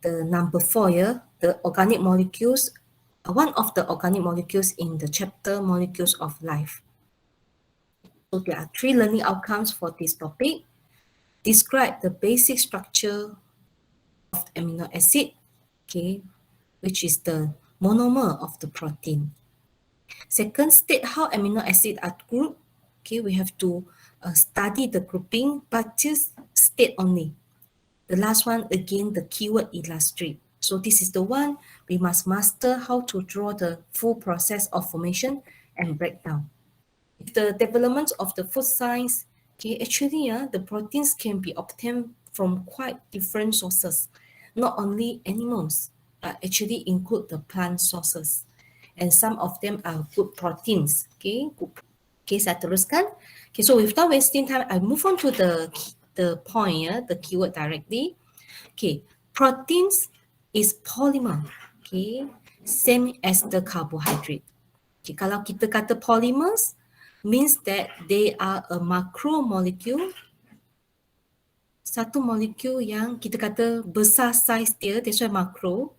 the number 4 here, the organic molecules, one of the organic molecules in the chapter Molecules of Life. So there are 3 learning outcomes for this topic. Describe the basic structure of the amino acid, okay, which is the monomer of the protein. Second, state how amino acids are grouped. Okay, we have to study the grouping, but just state only. The last one, again, the keyword illustrate. So this is the one we must master how to draw the full process of formation and breakdown. With the development of the food science, okay, actually, the proteins can be obtained from quite different sources, not only animals, but actually include the plant sources. And some of them are good proteins. Okay, okay, saya teruskan. Okay, so without wasting time, I move on to the point, the keyword directly. Okay, proteins is polymer. Okay, same as the carbohydrate. Okay, kalau kita kata polymers, means that they are a macromolecule. Satu molekul yang kita kata besar size dia, that's why macro,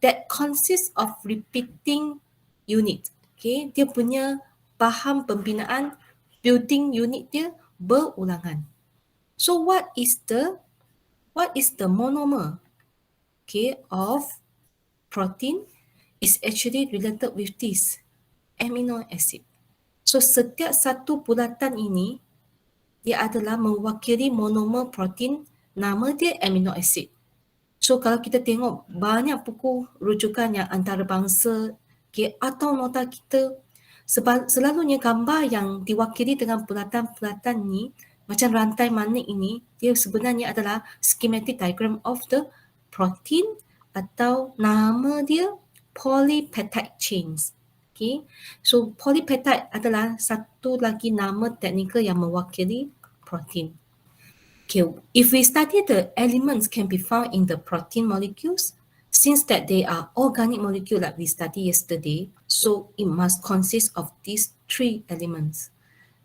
that consists of repeating unit. Okay, dia punya bahan pembinaan building unit dia berulangan. So what is the monomer, okay, of protein is actually related with this amino acid. So setiap satu bulatan ini dia adalah mewakili monomer protein, nama dia amino acid. So kalau kita tengok banyak buku rujukan yang antarabangsa, okay, atau nota kita, selalunya gambar yang diwakili dengan bulatan-bulatan ni macam rantai manik ini, dia sebenarnya adalah schematic diagram of the protein atau nama dia polypeptide chains. Okay, so polypeptide adalah satu lagi nama teknikal yang mewakili protein. Okay, if we study the elements can be found in the protein molecules, since that they are organic molecule like we studied yesterday, so it must consist of these 3 elements.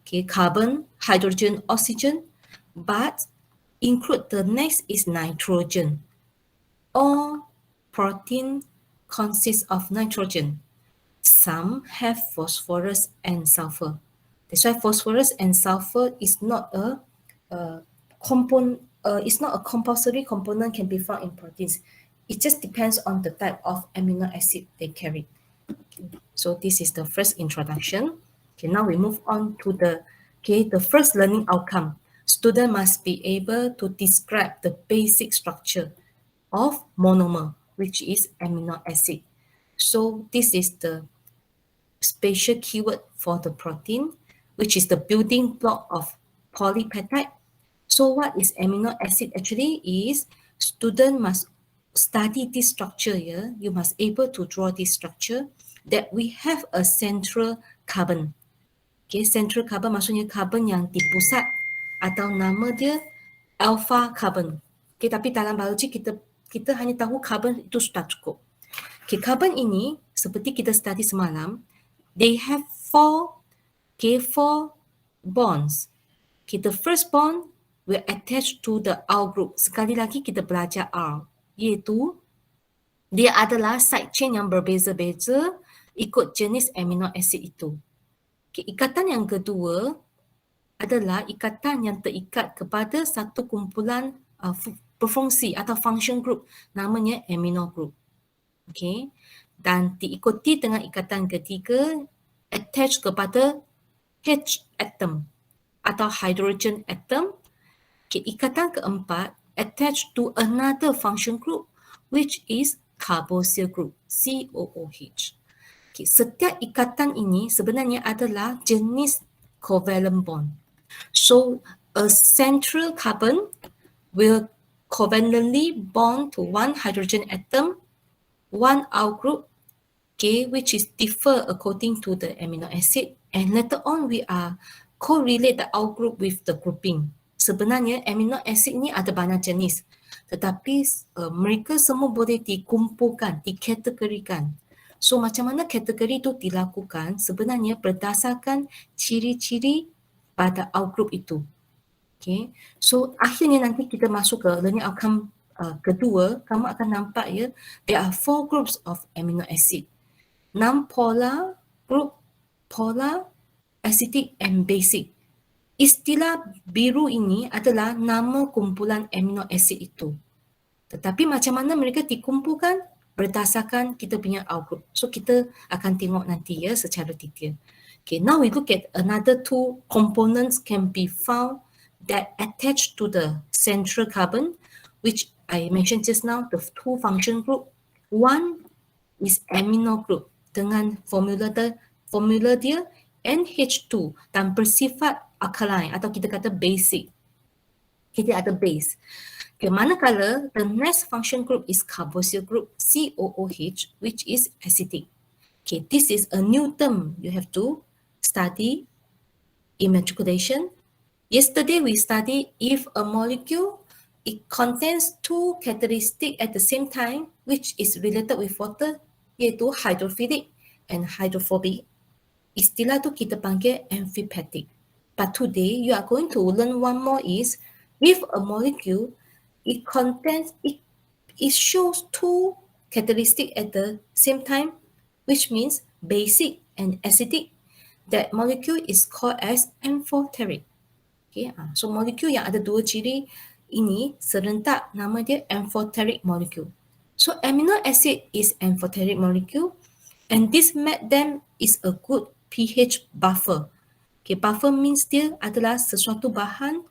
Okay, carbon, hydrogen, oxygen, but include the next is nitrogen. All protein consists of nitrogen. Some have phosphorus and sulfur. That's why phosphorus and sulfur is not a component. It's not a compulsory component can be found in proteins. It just depends on the type of amino acid they carry. So this is the first introduction. Okay, now we move on to the first learning outcome. Student must be able to describe the basic structure of monomer, which is amino acid. So this is the special keyword for the protein, which is the building block of polypeptide. So what is amino acid actually is, student must study this structure here. You must able to draw this structure that we have a central carbon. Okay, central carbon maksudnya carbon yang di pusat atau nama dia alpha carbon. Okay, tapi dalam biologi kita hanya tahu carbon itu sudah cukup. Okay, carbon ini seperti kita study semalam, they have 4 bonds. Okay, the first bond will attach to the R group. Sekali lagi kita belajar R, iaitu dia adalah side chain yang berbeza-beza ikut jenis amino acid itu. Okay, ikatan yang kedua adalah ikatan yang terikat kepada satu kumpulan berfungsi atau function group, namanya amino group. Okay, dan diikuti dengan ikatan ketiga attach kepada H atom atau hydrogen atom. Okay, ikatan keempat attach to another function group which is carboxyl group, COOH. Okay, setiap ikatan ini sebenarnya adalah jenis covalent bond. So a central carbon will covalently bond to one hydrogen atom, one R group, okay, which is differ according to the amino acid, and later on we are correlate the R group with the grouping. Sebenarnya amino acid ni ada banyak jenis, tetapi mereka semua boleh dikumpulkan, dikategorikan. So macam mana kategori itu dilakukan sebenarnya berdasarkan ciri-ciri pada R group itu. Okay, so akhirnya nanti kita masuk ke learning outcome kedua, kamu akan nampak ya, there are 4 groups of amino acid. Non-polar, group, polar, acidic and basic. Istilah biru ini adalah nama kumpulan amino acid itu. Tetapi macam mana mereka dikumpulkan berdasarkan kita punya outgroup. So kita akan tengok nanti ya secara detail. Okay, now we look at another 2 components can be found that attach to the central carbon, which I mentioned just now, the 2 function group. One is amino group dengan formula dia NH2 dan bersifat alkaline atau kita kata basic. Kita ada base. Okay, manakala the next function group is carboxyl group COOH, which is acidic. Okay, this is a new term you have to study in matriculation. Yesterday we studied if a molecule it contains 2 characteristics at the same time, which is related with water, iaitu hydrophilic and hydrophobic. Istilah tu kita panggil amphipathic. But today you are going to learn one more is if a molecule it contains it shows 2 characteristics at the same time, which means basic and acidic. That molecule is called as amphoteric. Okay, so molecule yang ada 2 ciri ini serentak nama dia amphoteric molecule. So amino acid is amphoteric molecule and this make them is a good pH buffer. Okay, buffer means dia adalah sesuatu bahan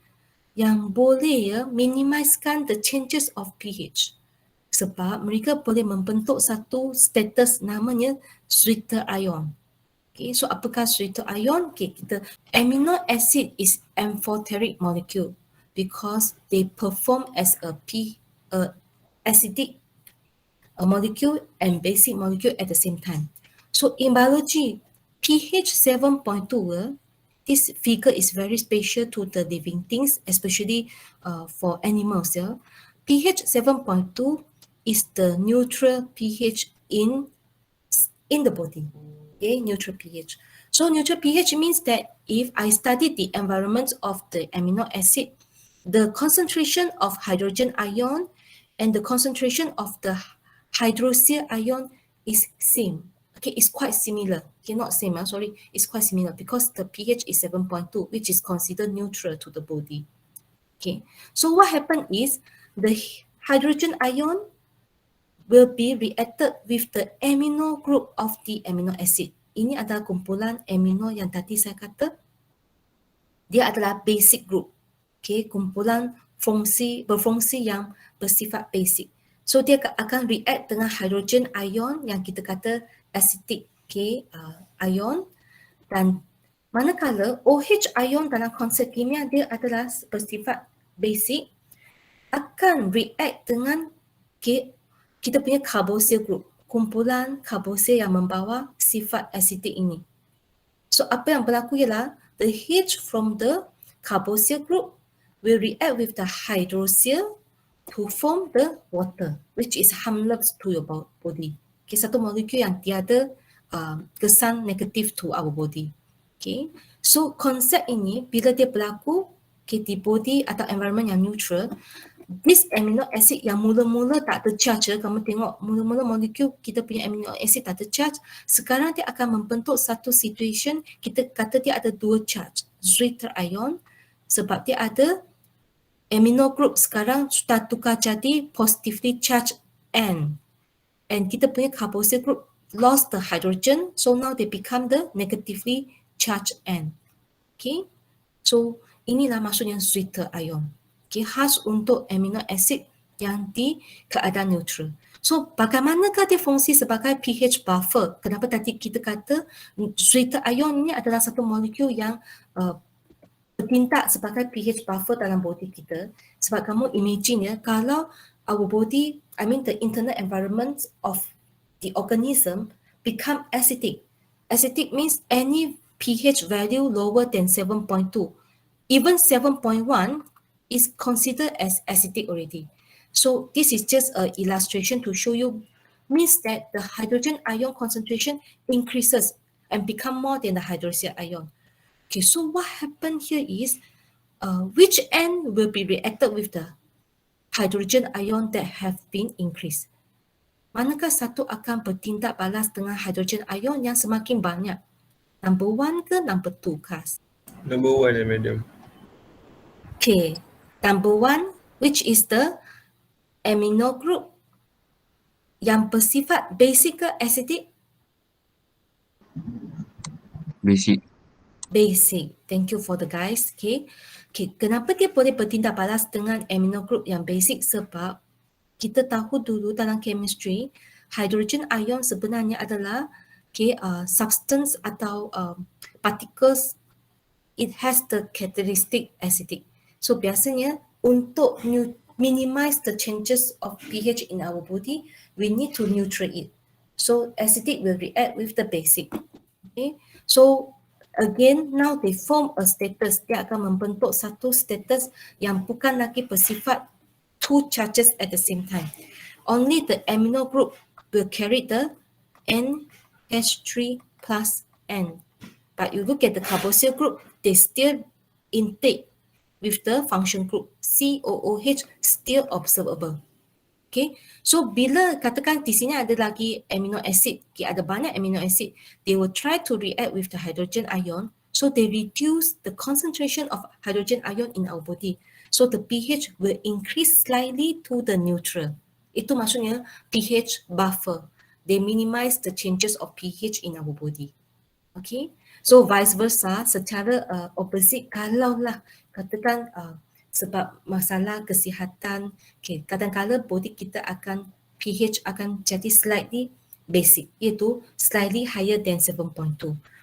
yang boleh ya minimizekan the changes of pH. Sebab mereka boleh membentuk satu status namanya sweeter ion. Okay, so apakah sweeter ion? Okay, kita amino acid is amphoteric molecule because they perform as a acidic molecule and basic molecule at the same time. So in biology, pH 7.2, this figure is very special to the living things, especially for animals. Yeah? pH 7.2 is the neutral pH in the body. Okay, neutral pH. So neutral pH means that if I study the environment of the amino acid, the concentration of hydrogen ion and the concentration of the hydroxyl ion is same. Okay, it's quite similar. Okay, not same, sorry, it's quite similar because the pH is 7.2, which is considered neutral to the body. Okay, so what happened is the hydrogen ion will be reacted with the amino group of the amino acid. Ini adalah kumpulan amino yang tadi saya kata dia adalah basic group. Okay, kumpulan berfungsi yang bersifat basic. So dia akan react dengan hydrogen ion yang kita kata acidic ion, dan manakala OH ion dalam konsep kimia dia adalah bersifat basic akan react dengan kita punya carboxyl group, kumpulan carboxyl yang membawa sifat acidic ini. So apa yang berlaku ialah the H from the carboxyl group will react with the hydroxyl to form the water, which is harmless to your body. Okay, satu molekul yang tiada kesan negatif to our body. Okay, so konsep ini bila dia berlaku di body atau environment yang neutral, this amino acid yang mula-mula tak ada charge, kamu tengok mula-mula molekul kita punya amino acid tak ada charge, sekarang dia akan membentuk satu situation, kita kata dia ada 2 charge, sweeter ion, sebab dia ada amino group sekarang sudah tukar jadi positively charged N. And kita punya carboxyl group lost the hydrogen, so now they become the negatively charged N. Okay, so inilah maksudnya sweeter ion. Okay, khas untuk amino acid yang di keadaan neutral. So bagaimanakah dia fungsi sebagai pH buffer? Kenapa tadi kita kata sweeter ion ini adalah satu molekul yang bertindak sebagai pH buffer dalam body kita? Sebab kamu imagine ya, kalau our body, the internal environment of the organism become acidic. Acidic means any pH value lower than 7.2. Even 7.1 is considered as acidic already. So this is just an illustration to show you, means that the hydrogen ion concentration increases and become more than the hydroxyl ion. Okay, so what happened here is which end will be reacted with the hydrogen ion that have been increased. Manakah satu akan bertindak balas dengan hydrogen ion yang semakin banyak? Number 1 ke number 2, Kas? Number 1 madam. Okay, number 1, which is the amino group yang bersifat basic ke acidic? Basic. Basic. Thank you for the guys. Okay. Kenapa dia boleh bertindak balas dengan amino group yang basic? Sebab kita tahu dulu dalam chemistry, hydrogen ion sebenarnya adalah substance atau particles, it has the characteristic acidic. So biasanya untuk minimize the changes of pH in our body, we need to neutral it. So acidic will react with the basic. Okay. So again, now they form a status. Dia akan membentuk satu status yang bukan lagi bersifat two charges at the same time. Only the amino group will carry the NH3 plus N. But you look at the carboxyl group, they still intake with the function group. COOH still observable. Okay, so bila katakan di sini ada lagi amino acid, ada banyak amino acid, they will try to react with the hydrogen ion, so they reduce the concentration of hydrogen ion in our body. So the pH will increase slightly to the neutral. Itu maksudnya pH buffer. They minimize the changes of pH in our body. Okay, so vice versa, secara opposite, kalaulah katakan sebab masalah kesihatan, okay, kadang-kadang body kita akan pH akan jadi slightly basic, iaitu slightly higher than 7.2.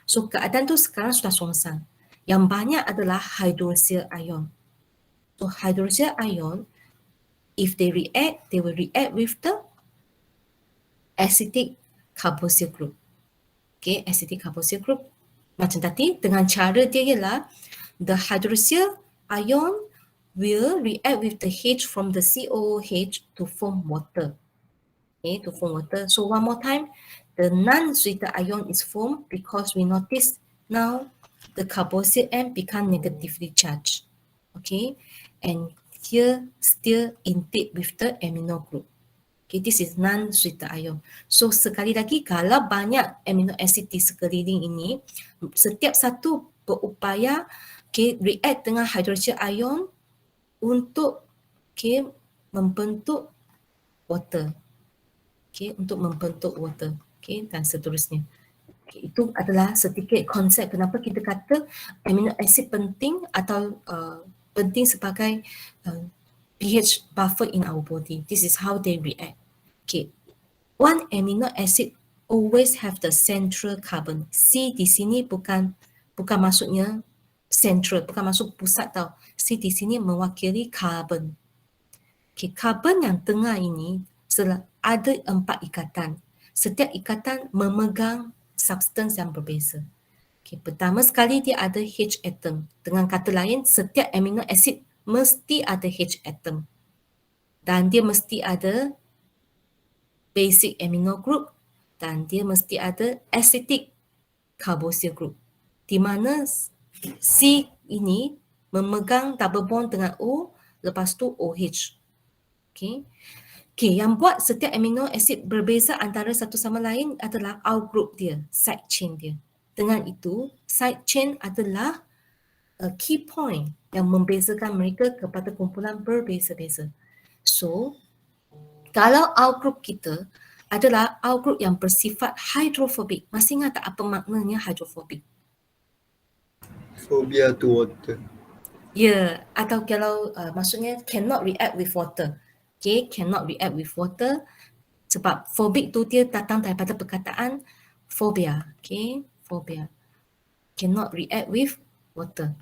So keadaan tu sekarang sudah songsang. Yang banyak adalah hydroxyl ion. So hydroxyl ion, if they react, they will react with the acidic carboxyl group. Okay, acidic carboxyl group. Macam tadi, dengan cara dia ialah the hydroxyl ion will react with the H from the COOH to form water. Okay, to form water. So one more time, the non-sweeter ion is formed because we notice now the carboxyl end become negatively charged. Okay, and here still intake with the amino group. Okay, this is non-sweeter ion. So sekali lagi, kalau banyak amino acid di sekeliling ini, setiap satu berupaya react dengan hydroxyl ion untuk membentuk water. Untuk membentuk water. Dan seterusnya. Itu adalah sedikit konsep kenapa kita kata amino acid penting atau penting sebagai pH buffer in our body. This is how they react. One amino acid always have the central carbon. C di sini bukan maksudnya central, bukan maksud pusat tau. C di sini mewakili carbon. Carbon yang tengah ini ada 4 ikatan. Setiap ikatan memegang substance yang berbeza. Pertama sekali dia ada H atom. Dengan kata lain, setiap amino acid mesti ada H atom. Dan dia mesti ada basic amino group dan dia mesti ada acidic carboxyl group. Di mana C ini memegang double bond dengan O, lepas tu OH. Yang buat setiap amino acid berbeza antara satu sama lain adalah out group dia, side chain dia. Dengan itu, side chain adalah a key point yang membezakan mereka kepada kumpulan berbeza-beza. So, kalau out group kita adalah out group yang bersifat hydrophobic. Masih ingat tak apa maknanya hydrophobic? Phobia to water. Ya, atau kalau maksudnya cannot react with water. Cannot react with water sebab phobic tu dia datang daripada perkataan phobia. Phobia. Cannot react with water.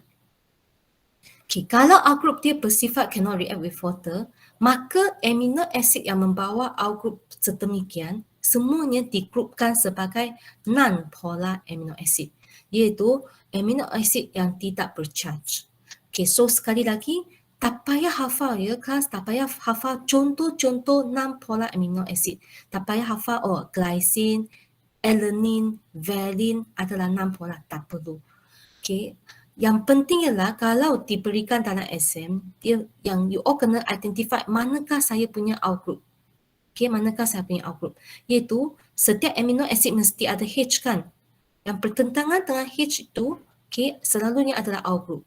Kalau out group dia bersifat cannot react with water, maka amino acid yang membawa out group sedemikian semuanya digrupkan sebagai non-polar amino acid, iaitu amino acid yang tidak bercharge. So sekali lagi, tak payah hafal ya kelas, tak payah hafal contoh-contoh non-polar amino acid. Tak payah hafal glycine, alanine, valine adalah non-polar, tak perlu. Yang penting ialah kalau diberikan dalam exam, yang you all kena identify manakah saya punya outgroup. Okay, manakah saya punya outgroup? Iaitu setiap amino acid mesti ada H kan? Yang pertentangan dengan H itu, okay, selalunya adalah outgroup.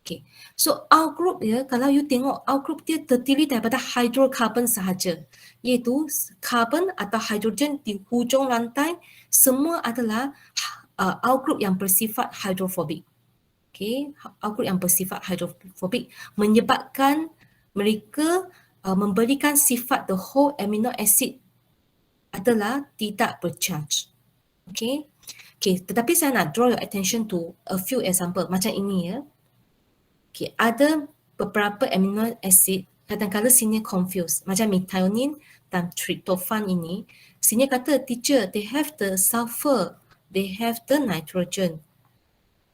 Okay. So outgroup dia, kalau you tengok outgroup dia terdiri daripada hydrocarbon sahaja. Iaitu carbon atau hidrogen di hujung rantai semua adalah outgroup yang bersifat hydrophobic. Okay, outgroup yang bersifat hydrophobic menyebabkan mereka memberikan sifat the whole amino acid adalah tidak bercharge. Okay. Okay, tetapi saya nak draw your attention to a few example macam ini ya. Okay, ada beberapa amino acid kadang-kadang senior confused macam methionine dan tryptophan ini. Senior kata, teacher, they have the sulfur, they have the nitrogen.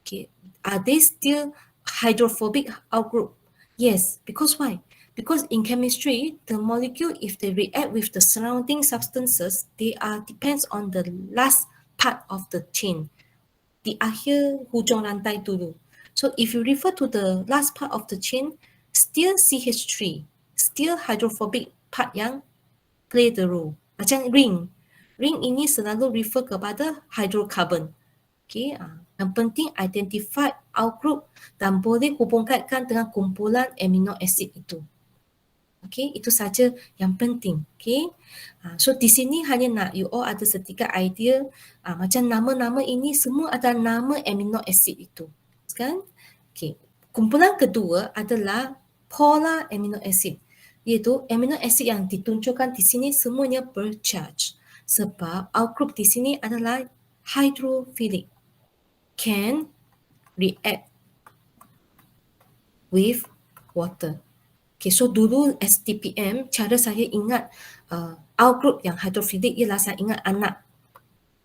Okay, are they still hydrophobic outgroup? Yes, because why? Because in chemistry, the molecule, if they react with the surrounding substances, they are depends on the last part of the chain. Di akhir hujung rantai dulu. So if you refer to the last part of the chain, still CH3, still hydrophobic part yang play the role. Macam ring. Ring ini selalu refer kepada hydrocarbon. Okay, yang penting identify outgroup dan boleh hubungkan dengan kumpulan amino acid itu. Okay, itu saja yang penting. Okay, so di sini hanya nak you all ada sedikit idea macam nama-nama ini semua adalah nama amino acid itu. Kan? Okay, kumpulan kedua adalah polar amino acid. Iaitu amino acid yang ditunjukkan di sini semuanya bercharge. Sebab outgroup di sini adalah hydrophilic. Can react with water. Okay, so dulu STPM, cara saya ingat outgroup yang hydrophilic ialah saya ingat anak.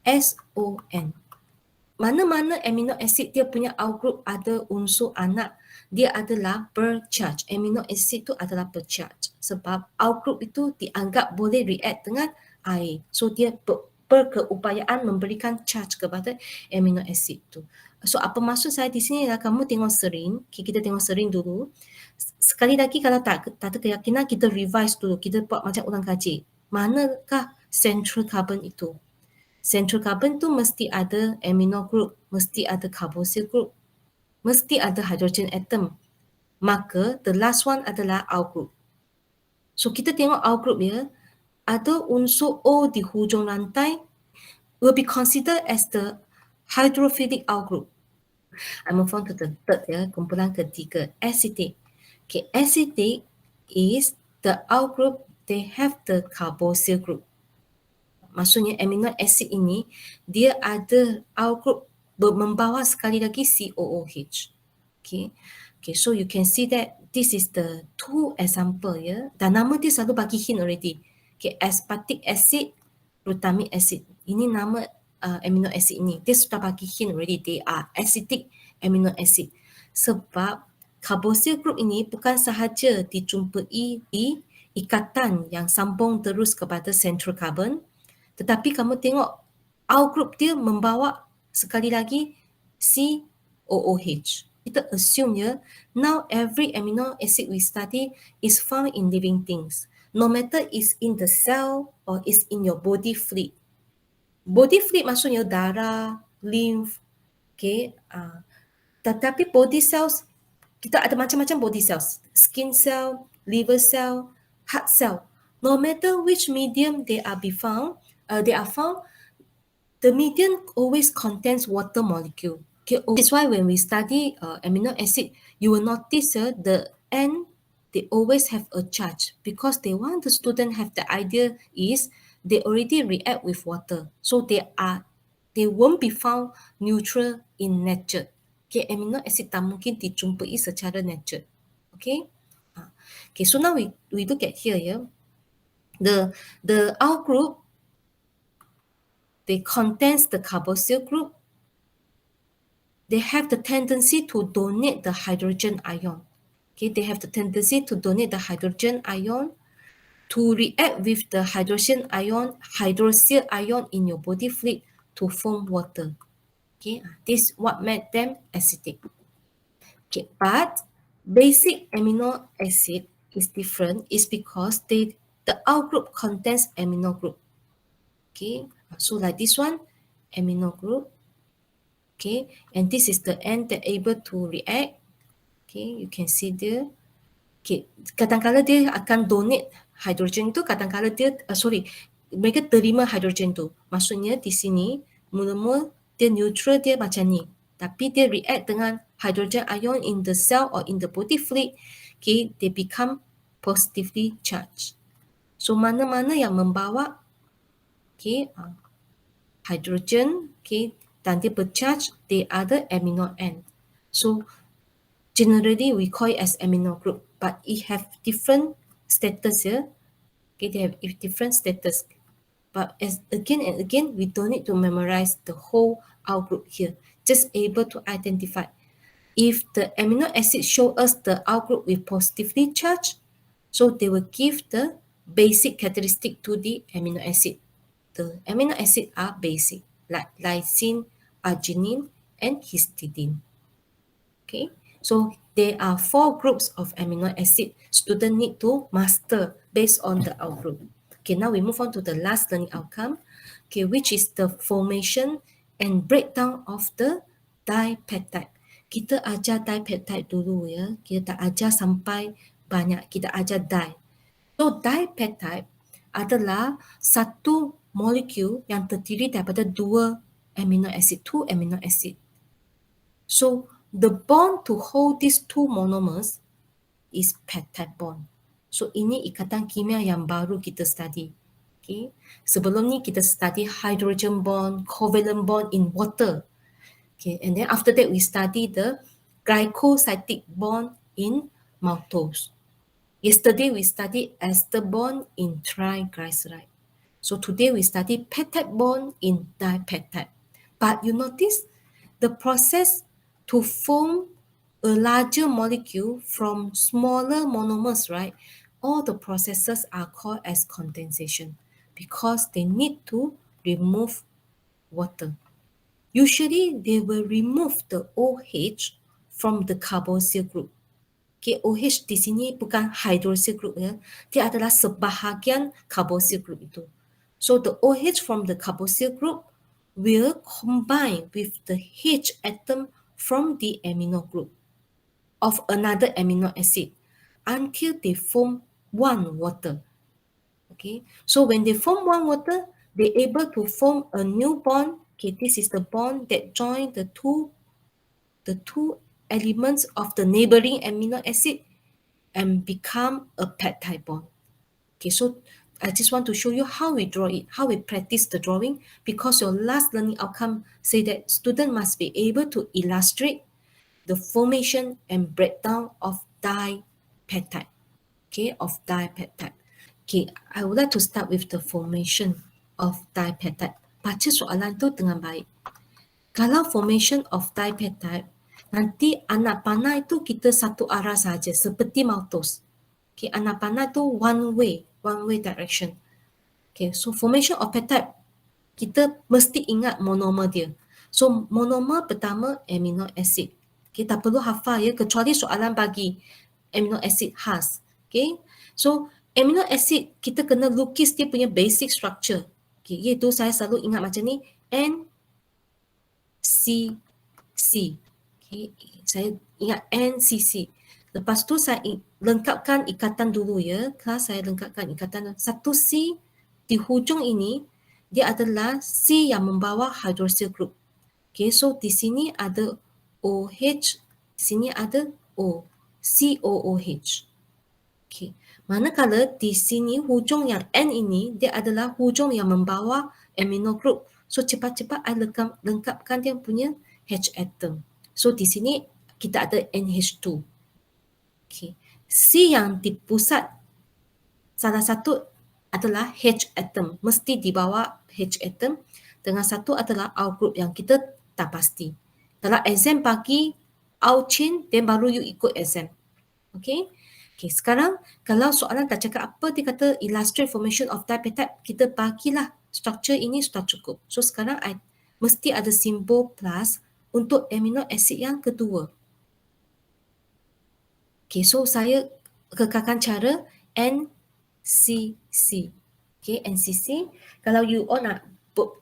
SON. Mana-mana amino acid dia punya outgroup ada unsur anak, dia adalah bercharge. Amino acid itu adalah bercharge. Sebab outgroup itu dianggap boleh react dengan air. So dia berkeupayaan memberikan charge kepada amino acid itu. So apa maksud saya di sini ialah kamu tengok sering, kita tengok sering dulu. Sekali lagi kalau tak ada keyakinan, kita revise dulu, kita buat macam ulang kaji. Manakah central carbon itu? Central carbon tu mesti ada amino group, mesti ada carboxyl group, mesti ada hydrogen atom. Maka the last one adalah outgroup. So kita tengok outgroup ya, ada unsur O di hujung rantai will be considered as the hydrophilic outgroup. I move on to the third ya, kumpulan ketiga, acetic. Okay, acetic is the outgroup, they have the carboxyl group. Maksudnya amino acid ini dia ada outgroup membawa sekali lagi COOH. Okay. Okay, so you can see that this is the two example ya. Dan nama dia selalu bagi hint already. Okay, aspartic acid, glutamic acid. Ini nama amino acid ini. Dia sudah bagi hint already. They are acidic amino acid. Sebab carboxyl group ini bukan sahaja dijumpai di ikatan yang sambung terus kepada central carbon, tetapi kamu tengok outgroup dia membawa sekali lagi COOH. Kita assume ya, now every amino acid we study is found in living things. No matter is in the cell or is in your body fluid. Body fluid maksudnya darah, lymph, okay. Tetapi body cells, kita ada macam-macam body cells. Skin cell, liver cell, heart cell. No matter which medium they are found, the medium always contains water molecule. Okay, that's why when we study amino acid, you will notice the N, they always have a charge because they want the student have the idea is they already react with water. So they won't be found neutral in nature. Okay, amino acid tak mungkin dijumpai secara nature. Okay. Okay, so now we look at here, yeah. The outgroup, they contains the carboxyl group. They have the tendency to donate the hydrogen ion. Okay, they have the tendency to donate the hydrogen ion to react with the hydroxyl ion in your body fluid to form water. Okay, this what made them acidic. Okay, but basic amino acid is different is because the out group contains amino group. Okay, so like this one, amino group. Okay, and this is the end that able to react. Okay, you can see there. Okay, kadang-kadang dia akan donate hydrogen tu, kadang-kadang dia, mereka terima hydrogen tu. Maksudnya di sini, mula-mula dia neutral dia macam ni. Tapi dia react dengan hydrogen ion in the cell or in the body fluid, okay, they become positively charged. So, mana-mana yang membawa, okay, hydrogen, okay, dan dia bercharge, they are the amino end. So, generally we call it as amino group, but it have different status here. Okay, they have different status. But as again and again, we don't need to memorize the whole out group here. Just able to identify. If the amino acid show us the out group with positively charged, so they will give the basic characteristic to the amino acid. The amino acid are basic, like lysine, arginine, and histidine. Okay, so there are 4 groups of amino acid student need to master based on the out group. Okay, now we move on to the last learning outcome, okay, which is the formation and breakdown of the dipeptide. Kita ajar dipeptide dulu ya, kita tak ajar sampai banyak, kita ajar di. So dipeptide adalah satu molekul yang terdiri daripada 2 amino acid, 2 amino acid. So the bond to hold these 2 monomers is peptide bond. So ini ikatan kimia yang baru kita study. Okay. Sebelum ni kita study hydrogen bond, covalent bond in water. Okay. And then after that we study the glycosidic bond in maltose. Yesterday we studied ester bond in triglyceride. So today we study peptide bond in dipeptide. But you notice the process to form a larger molecule from smaller monomers, right? All the processes are called as condensation because they need to remove water. Usually, they will remove the OH from the carboxyl group. Okay, OH di sini bukan hydroxyl group ya, dia adalah sebahagian carboxyl group itu. So the OH from the carboxyl group will combine with the H atom from the amino group of another amino acid until they form one water. Okay, so when they form one water, they're able to form a new bond. Okay, this is the bond that join the two elements of the neighboring amino acid and become a peptide bond. Okay, so I just want to show you how we draw it, how we practice the drawing, because your last learning outcome say that student must be able to illustrate the formation and breakdown of dipeptide. Okay, of dipeptide. Okay, I would like to start with the formation of dipeptide. Baca soalan tu dengan baik. Kalau formation of dipeptide, nanti anak panah itu kita satu arah saja, seperti maltose. Okay, anak panah tu one way direction. Okay, so formation of peptide, kita mesti ingat monomer dia. So monomer pertama amino acid. Kita perlu hafal ya, kecuali soalan bagi amino acid khas. Okay, so amino acid kita kena lukis dia punya basic structure. Okay, iaitu saya selalu ingat macam ni, NCC. Okay, saya ingat NCC. Lepas tu saya lengkapkan ikatan dulu ya. Kelas saya lengkapkan ikatan. Satu C di hujung ini, dia adalah C yang membawa hydroxyl group. Okay, so di sini ada OH, sini ada O, COOH. Okay, manakala di sini hujung yang N ini, dia adalah hujung yang membawa amino group. So cepat-cepat I lengkapkan dia punya H atom. So di sini kita ada NH2. Okay. C yang di pusat salah satu adalah H atom, mesti di bawah H atom, dengan satu adalah out group yang kita tak pasti. Kalau exam bagi out chain, then baru you ikut exam. Okay. Okay, sekarang kalau soalan tak cakap apa, dia kata illustrate formation of dipeptide, kita bagilah structure ini sudah cukup. So sekarang I mesti ada simbol plus untuk amino acid yang kedua. Okay, so saya kekalkan cara NCC. Okay, NCC. Kalau you all nak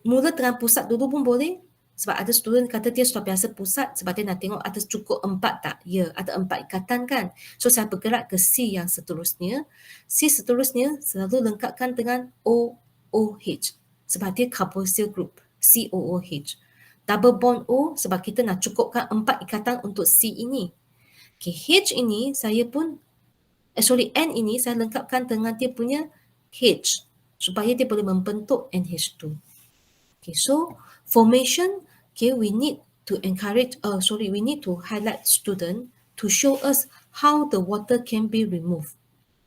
mula dengan pusat dulu pun boleh. Sebab ada student kata dia sudah biasa pusat sebab dia nak tengok ada cukup 4 tak? Ya, ada 4 ikatan kan. So saya bergerak ke C yang seterusnya. C seterusnya selalu lengkapkan dengan OOH. Sebab dia carboxyl group. COOH. Double bond O sebab kita nak cukupkan 4 ikatan untuk C ini. Okay, H ini saya pun, N ini saya lengkapkan dengan dia punya H supaya dia boleh membentuk NH2. Okay, so formation, okay, we need to highlight student to show us how the water can be removed.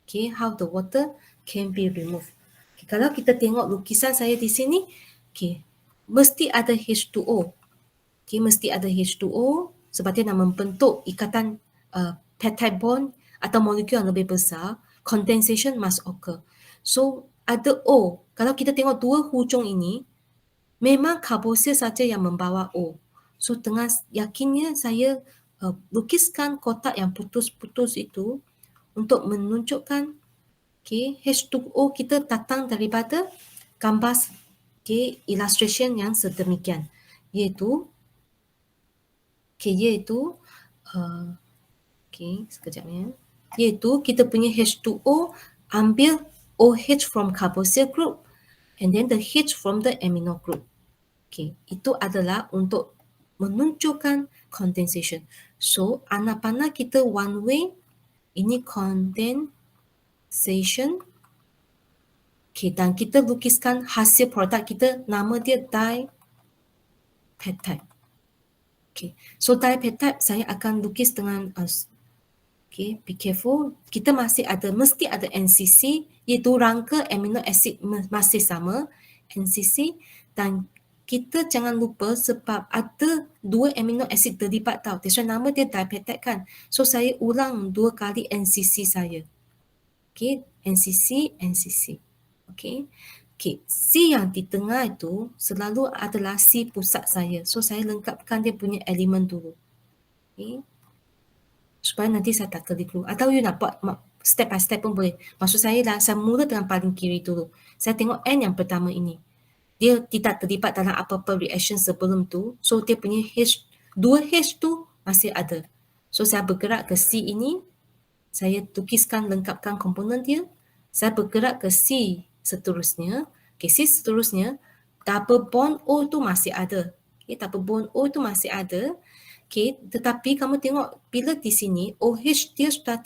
Okay, how the water can be removed. Okay, kalau kita tengok lukisan saya di sini, okay, mesti ada H2O. Okay, mesti ada H2O sebab dia nak membentuk ikatan peptide bond atau molekul yang lebih besar. Condensation must occur. So, ada O. Kalau kita tengok dua hujung ini, memang carboxyl saja yang membawa O. So, dengan yakinnya saya lukiskan kotak yang putus-putus itu untuk menunjukkan H2O kita datang daripada gambar illustration yang sedemikian, iaitu sekejap ya. Iaitu kita punya H2O ambil OH from carboxyl group and then the H from the amino group. Okay, itu adalah untuk menunjukkan condensation. So, anak panah kita one way, ini condensation. Okay, dan kita lukiskan hasil produk kita, nama dia dipeptide. Okay, so dipeptide saya akan lukis dengan okay, be careful. Kita mesti ada NCC, iaitu rangka amino acid masih sama, NCC, dan kita jangan lupa sebab ada 2 amino acid terlibat tau. That's why nama dia dipeptide kan. So saya ulang 2 kali NCC saya. Okay, NCC. Okay. Okay, C yang di tengah itu selalu adalah C pusat saya. So, saya lengkapkan dia punya elemen dulu. Okay. Supaya nanti saya tak keliru. Atau you nak buat step by step pun boleh. Maksud saya lah, saya mula dengan paling kiri dulu. Saya tengok N yang pertama ini. Dia tidak terlibat dalam apa-apa reaction sebelum tu. So, dia punya H2H tu masih ada. So, saya bergerak ke C ini. Saya lukiskan, lengkapkan komponen dia. Saya bergerak ke C seterusnya. Okay, C seterusnya, double bond O tu masih ada. Okay, double bond O tu masih ada. Okay, tetapi kamu tengok bila di sini OH dia sudah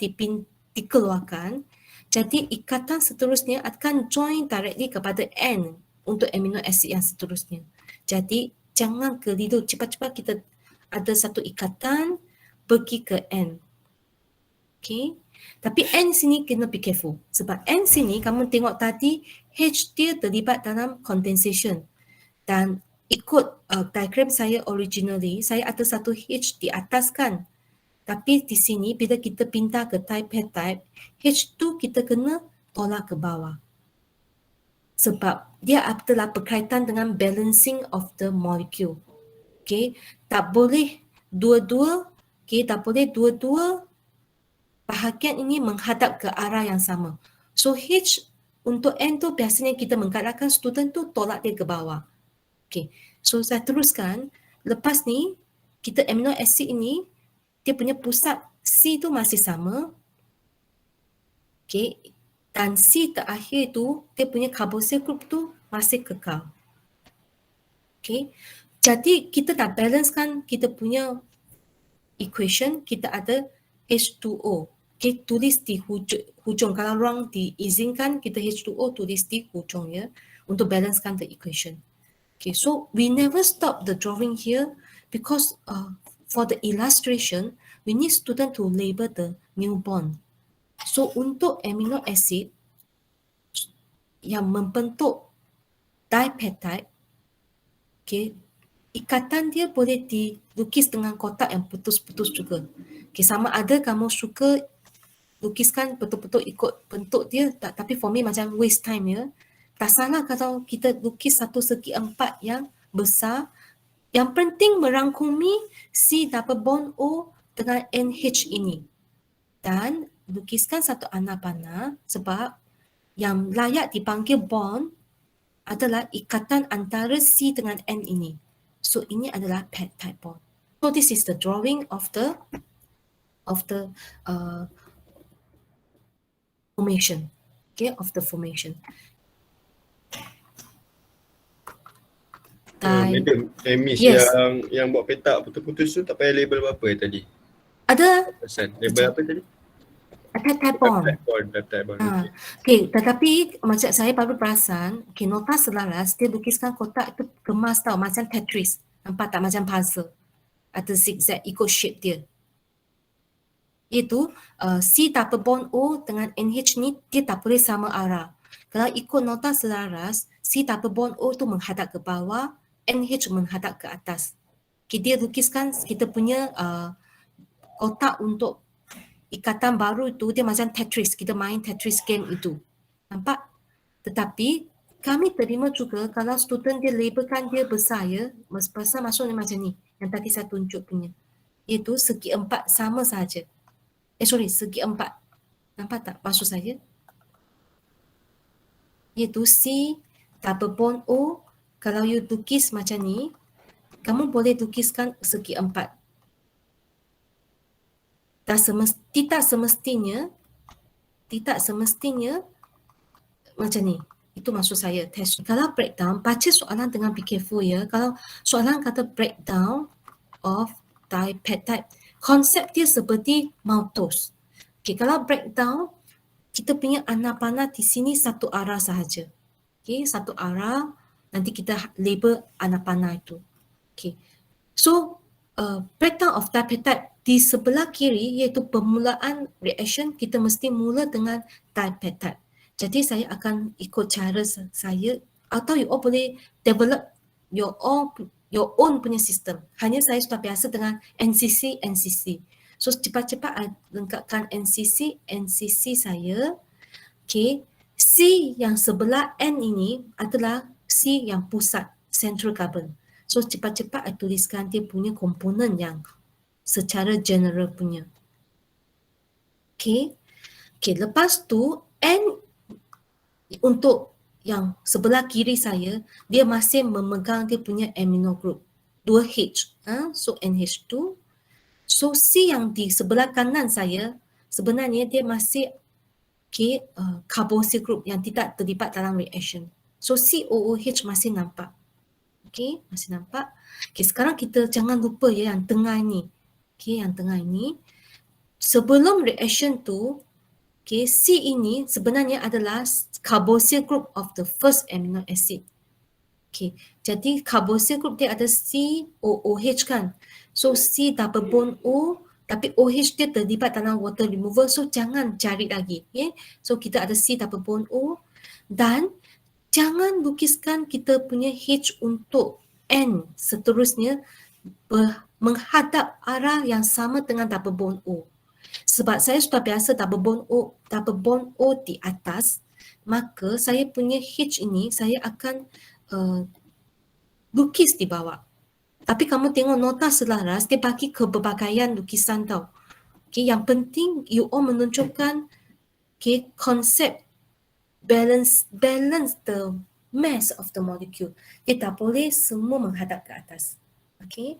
dikeluarkan. Jadi ikatan seterusnya akan join directly kepada N untuk amino acid yang seterusnya. Jadi jangan keliru, cepat-cepat kita ada satu ikatan pergi ke N. Okay. Tapi N sini kena be careful. Sebab N sini kamu tengok tadi H dia terlibat dalam condensation. Dan ikut diagram saya originally, saya ada satu H di atas kan. Tapi di sini bila kita pindah ke dipeptide, H tu kita kena tolak ke bawah. Sebab dia adalah berkaitan dengan balancing of the molecule. Okay. Tak boleh dua-dua, bahagian ini menghadap ke arah yang sama. So H untuk N tu biasanya kita menggalakkan student tu tolak dia ke bawah. Okay, so saya teruskan. Lepas ni, kita amino acid ini, dia punya pusat C tu masih sama. Okay, dan C terakhir tu, dia punya carboxyl group tu masih kekal. Okay, jadi kita dah balancekan kita punya equation, kita ada H2O. Okay, tulis di hujung. Kalau ruang diizinkan, kita H2O tulis di hujung ya, untuk balancekan the equation. Okay, so we never stop the drawing here because for the illustration, we need student to label the new bond. So untuk amino acid yang membentuk dipeptide, okay, ikatan dia boleh dilukis dengan kotak yang putus-putus juga. Okay, sama ada kamu suka lukiskan betul-betul ikut bentuk dia, tapi for me macam waste time ya. Tak salah kalau kita lukis satu segi 4 yang besar Yang penting merangkumi C double bond O dengan NH ini. Dan lukiskan satu anak panah sebab yang layak dipanggil bond adalah ikatan antara C dengan N ini. So ini adalah peptide bond. So this is the drawing of the formation. Okay, of the formation. Madam, Miss Yes. yang buat petak putus-putus tu tak payah label apa-apa tadi? Ada Pesan. Label apa tadi? peptide bond. Peptide bond. Okay. Okay, tetapi macam saya baru perasan, okay, nota selaras dia lukiskan kotak itu kemas tau, macam Tetris. Nampak tak? Macam puzzle. Ada zigzag ikut shape dia. Iaitu C double bond O dengan NH ni dia tak boleh sama arah. Kalau ikut nota selaras, C double bond O tu menghadap ke bawah, NH menghadap ke atas. Okay, dia lukiskan kita punya kotak untuk ikatan baru itu dia macam Tetris, kita main Tetris game itu. Nampak? Tetapi kami terima juga kalau student dia labelkan dia besar ya, besar maksudnya macam ni, yang tadi saya tunjuk punya. Iaitu segi empat sama saja. Segi empat. Nampak tak maksud saya? Iaitu C double bond O, kalau you lukis macam ni, kamu boleh lukiskan segi empat. Tidak semestinya macam ni. Itu maksud saya test. Kalau breakdown, baca soalan dengan be careful ya. Kalau soalan kata breakdown of dipeptide, konsep dia seperti maltose. Okay, kalau breakdown, kita punya anak panah di sini satu arah sahaja. Okay, satu arah, nanti kita label anak panah itu. Okay, so breakdown of dipeptide di sebelah kiri iaitu permulaan reaction, kita mesti mula dengan dipeptide. Jadi saya akan ikut cara saya atau you all boleh develop your own punya sistem. Hanya saya sudah biasa dengan NCC. So cepat-cepat lengkapkan NCC saya. Okay, C yang sebelah N ini adalah C yang pusat, central carbon. So cepat-cepat I tuliskan dia punya komponen yang secara general punya. Okay, lepas tu N untuk yang sebelah kiri saya, dia masih memegang dia punya amino group 2H. So NH2. So C yang di sebelah kanan saya, sebenarnya dia masih carboxyl group yang tidak terlibat dalam reaction. So COOH masih nampak. Okay, masih nampak. Okay, sekarang kita jangan lupa ya yang tengah ini. Okay, yang tengah ini. Sebelum reaction tu, okay, C ini sebenarnya adalah carboxyl group of the first amino acid. Okay, jadi carboxyl group dia ada COOH kan. So C double bond O, tapi OH dia terlibat dalam water removal, so jangan cari lagi. Okay? So kita ada C double bond O dan jangan lukiskan kita punya H untuk N seterusnya menghadap arah yang sama dengan double bond O. Sebab saya sudah biasa double bond O di atas, maka saya punya H ini saya akan lukis di bawah. Tapi kamu tengok nota selaras, dia bagi keberbagian lukisan tau. Okay, yang penting you all menunjukkan konsep balance the mass of the molecule. Dia tak boleh semua menghadap ke atas. Okay,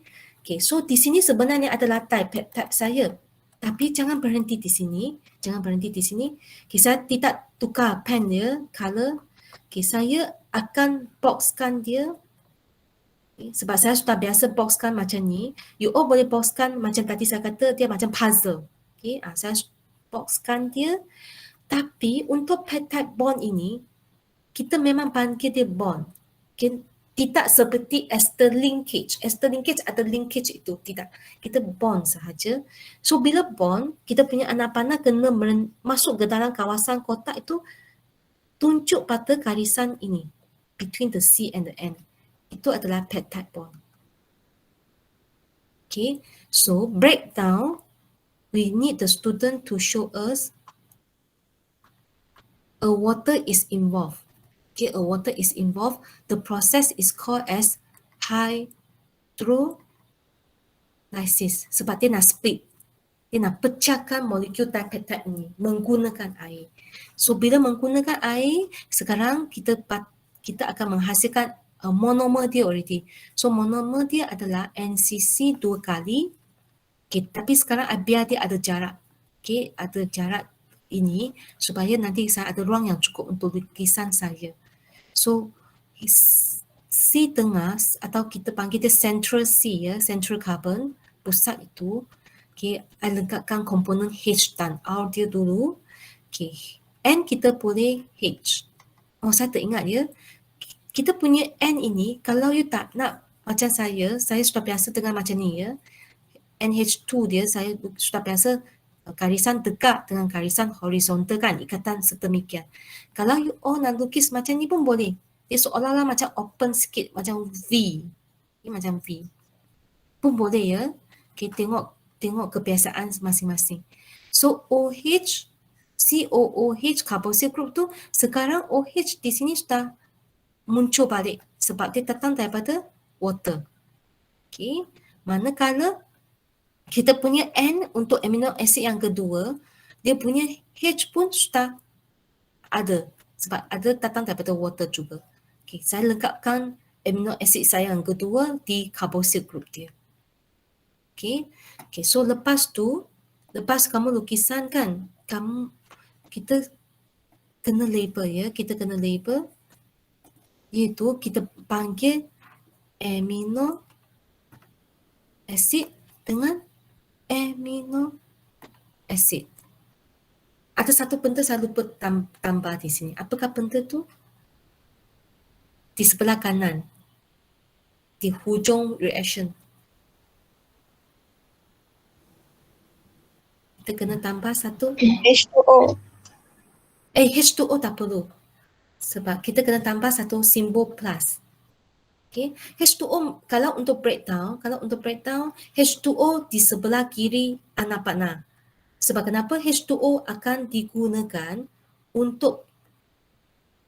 so di sini sebenarnya adalah type saya. Tapi jangan berhenti di sini. Okay, saya tidak tukar pen dia, color. Okay, saya akan boxkan dia. Sebab saya sudah biasa boxkan macam ni. You all boleh boxkan macam tadi saya kata dia macam puzzle. Okay, saya boxkan dia. Tapi untuk peptide bond ini, kita memang panggil dia bond. Okay, tidak seperti ester linkage. Ester linkage ada linkage itu. Tidak. Kita bond sahaja. So bila bond, kita punya anak panah kena masuk ke dalam kawasan kotak itu, tunjuk pada garisan ini. Between the C and the N. Itu adalah peptide bond. Okay, so breakdown, we need the student to show us a water is involved. Okay, a water is involved. The process is called as hydrolysis. hydrolysis sebab dia nak split. Dia nak pecahkan molekul dipeptide ini menggunakan air. So bila menggunakan air, sekarang kita akan menghasilkan monomer dia already. So monomer dia adalah NCC 2 kali. Okay, tapi sekarang biar dia ada jarak. Okay, ada jarak ini supaya nanti saya ada ruang yang cukup untuk lukisan saya. So C tengah atau kita panggil dia central C ya, central carbon, pusat itu. Okay, I lengkapkan komponen H dan R dia dulu. Okay, N kita boleh H. Oh, saya teringat ya. Kita punya N ini, kalau you tak nak macam saya sudah biasa dengan macam ni ya. NH2 dia, saya sudah biasa garisan tegak dengan garisan horizontal kan, ikatan sedemikian. Kalau you nak lukis macam ni pun boleh. Dia seolah-olah macam open sikit, macam V. Ini macam V. Pun boleh ya. Okay, tengok kebiasaan masing-masing. So OH, COOH carboxyl group tu, sekarang OH di sini sudah muncul balik sebab dia datang daripada water. Okay, manakala kita punya N untuk amino acid yang kedua, dia punya H pun sudah ada sebab ada datang daripada water juga. Okay, saya lengkapkan amino acid saya yang kedua di carboxyl group dia. Okay, so lepas kamu lukisan kan, kita kena label ya, iaitu kita panggil amino acid dengan amino acid. Ada satu benda saya lupa tambah di sini. Apakah benda tu? Di sebelah kanan, di hujung reaction. Kita kena tambah satu H2O. H2O tak perlu. Sebab kita kena tambah satu simbol plus. Okay. H2O kalau untuk breakdown, H2O di sebelah kiri anak panah. Sebab kenapa H2O akan digunakan untuk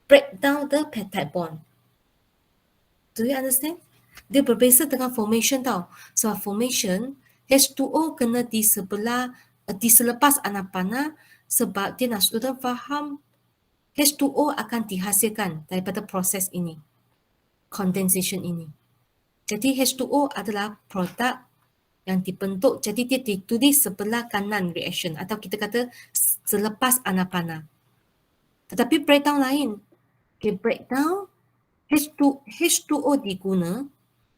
breakdown the peptide bond. Do you understand? Dia berbeza dengan formation tau. Sebab formation, H2O kena diselepas anak panah sebab dia nak student faham H2O akan dihasilkan daripada proses ini. Condensation ini. Jadi H2O adalah produk yang dibentuk, jadi dia ditulis sebelah kanan reaction atau kita kata selepas anak panah. Tetapi breakdown lain. Okay, breakdown H2O diguna,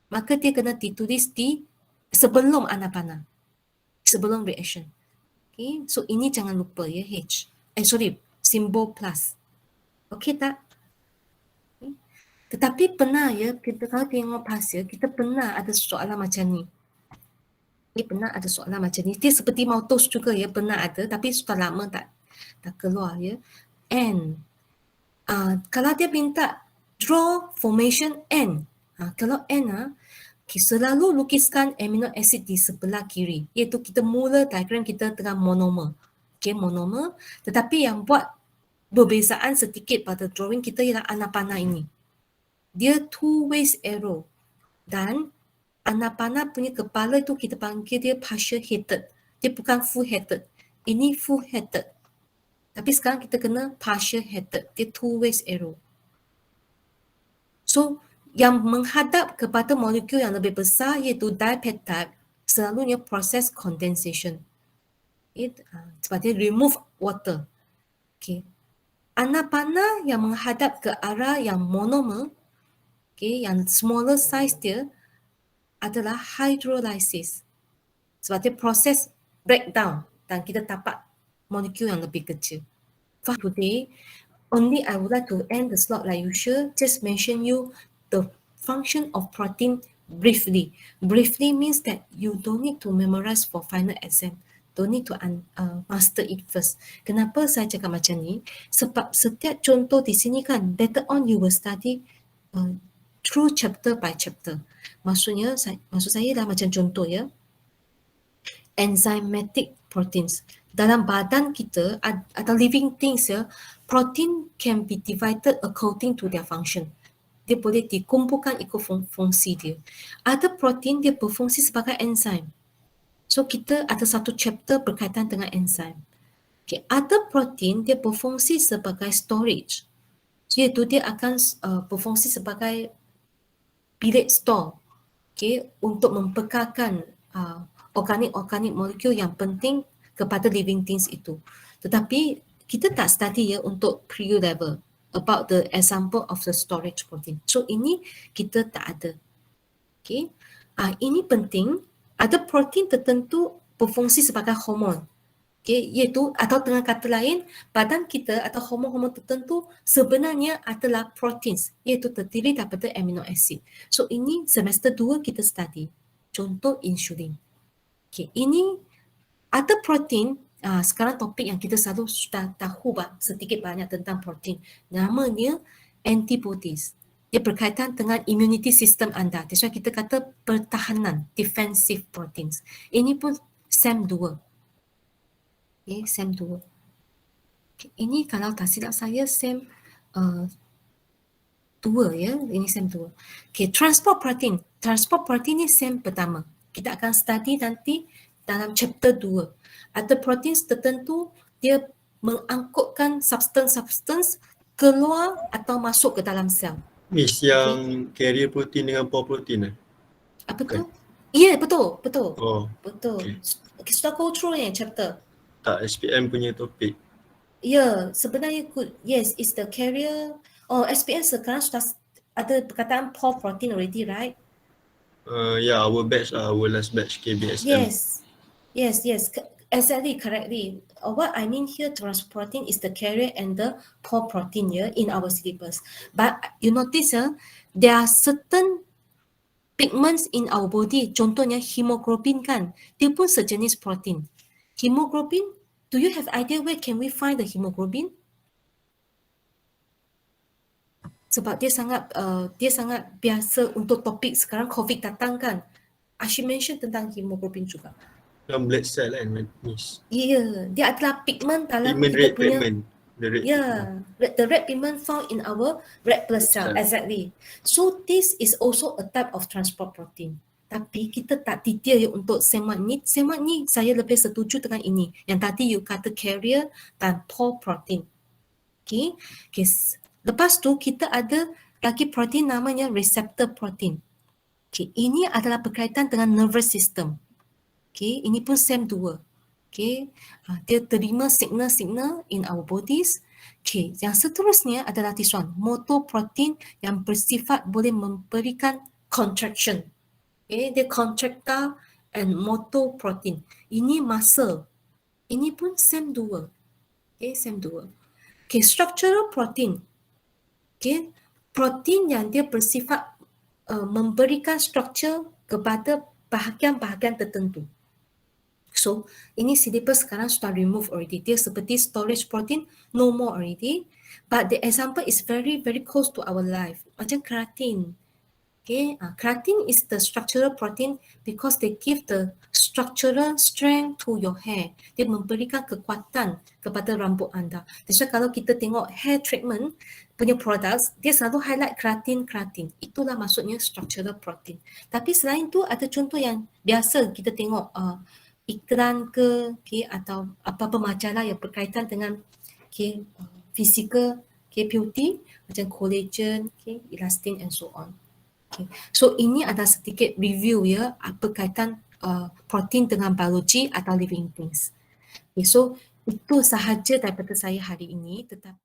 maka dia kena ditulis di sebelum anak panah. Sebelum reaction. Okay, so ini jangan lupa ya H. Simbol plus. Okay tak? Okay. Tetapi pernah ya, kita kalau tengok hasil, kita pernah ada soalan macam ni. Dia seperti Malthus juga ya, pernah ada tapi sudah lama tak keluar ya. N. Kalau dia minta draw formation N. Kalau N selalu lukiskan amino acid di sebelah kiri. Iaitu kita mula diagram kita dengan monomer. Okay, monomer. Tetapi yang buat perbezaan sedikit pada drawing kita ialah anak panah ini. Dia two ways arrow. Dan anak panah punya kepala itu kita panggil dia partial headed. Dia bukan full headed. Ini full headed. Tapi sekarang kita kena partial headed. Dia two ways arrow. So, yang menghadap kepada molekul yang lebih besar iaitu dipeptide selalunya proses condensation. Sebab dia remove water. Okay. Anak panah yang menghadap ke arah yang monomer, okay, yang smaller size dia adalah hydrolysis. Sebab dia proses breakdown dan kita dapat molekul yang lebih kecil. For today, only I would like to end the slot like usual, just mention you the function of protein briefly. Briefly means that you don't need to memorize for final exam. Don't need to master it first. Kenapa saya cakap macam ni? Sebab setiap contoh di sini kan, later on you will study through chapter by chapter. Maksud saya lah macam contoh ya. Enzymatic proteins. Dalam badan kita atau living things ya, protein can be divided according to their function. dia boleh dikumpulkan ikut fungsi dia. Ada protein dia berfungsi sebagai enzim. So kita ada satu chapter berkaitan dengan enzim. Okay. Ada protein dia berfungsi sebagai storage. Iaitu dia akan berfungsi sebagai bilik store, okay, untuk mempekalkan organik-organik molekul yang penting kepada living things itu. Tetapi kita tak study ya untuk pre level about the example of the storage protein. So ini kita tak ada. Okay. Ini penting. Ada protein tertentu berfungsi sebagai hormon. Okay, iaitu atau dengan kata lain, badan kita atau hormon-hormon tertentu sebenarnya adalah proteins, iaitu terdiri daripada amino acid. So ini semester 2 kita study. Contoh insulin. Okay, ini ada protein, sekarang topik yang kita selalu sudah tahu sedikit banyak tentang protein. Namanya antibodies. Dia berkaitan dengan immunity system anda. That's why kita kata pertahanan, defensive proteins. Ini pun SAM2. Okay, SAM2. Okay, ini kalau tak silap saya SAM 2 ya, ini SAM2. Okay, transport protein. Transport protein ni SAM pertama. Kita akan study nanti dalam chapter 2. Ada protein tertentu dia mengangkutkan substance keluar atau masuk ke dalam sel. Miss, yang carrier protein dengan pore protein Apa tu? Ya, betul. Oh, Betul. Okay, sudah go through ni chapter. tak, SPM punya topik. Ya, sebenarnya good. Yes, it's the carrier. Oh, SPM sekarang sudah ada perkataan pore protein already, right? Yeah, our batch, our last batch KBSM. Yes. Exactly, correctly. What I mean here, transporting is the carrier and the pore protein here in our syllabus. But you notice, there are certain pigments in our body. Contohnya hemoglobin kan, dia pun sejenis protein. Hemoglobin, do you have idea where can we find the hemoglobin? Sebab dia sangat biasa untuk topik sekarang COVID datang kan. Asyik mention tentang hemoglobin juga. Dalam blood cell kan, Miss. Ya, dia adalah pigment dalam Pigment, kita red punya. pigment. The red pigment. The red pigment found in our red blood cell. Exactly. So this is also a type of transport protein. Tapi kita tak detail untuk SEMAT ni. SEMAT ni saya lebih setuju dengan ini. Yang tadi you kata carrier dan pore protein. Okay. Lepas tu kita ada lagi protein namanya receptor protein. Okay. Ini adalah berkaitan dengan nervous system. Okay. Ini pun SAM2. Okay. Dia terima signal in our bodies. Okay. Yang seterusnya adalah this one, motor protein yang bersifat boleh memberikan contraction. Okay. Dia contractile and motor protein. Ini muscle. Ini pun SAM2. Okay. SAM2. Okay. Structural protein. Okay. Protein yang dia bersifat memberikan structure kepada bahagian-bahagian tertentu. So, ini syllabus sekarang sudah remove already. Dia seperti storage protein, no more already. But the example is very, very close to our life. Macam keratin. Okay, keratin is the structural protein because they give the structural strength to your hair. Dia memberikan kekuatan kepada rambut anda. Jadi kalau kita tengok hair treatment punya products, dia selalu highlight keratin. Itulah maksudnya structural protein. Tapi selain tu ada contoh yang biasa kita tengok iklan ke, okay, atau apa-apa majalah yang berkaitan dengan physical beauty macam collagen, elastin and so on. Okay. So ini adalah sedikit review ya berkaitan protein dengan biologi atau living things. Okay, so itu sahaja daripada saya hari ini. Tetapi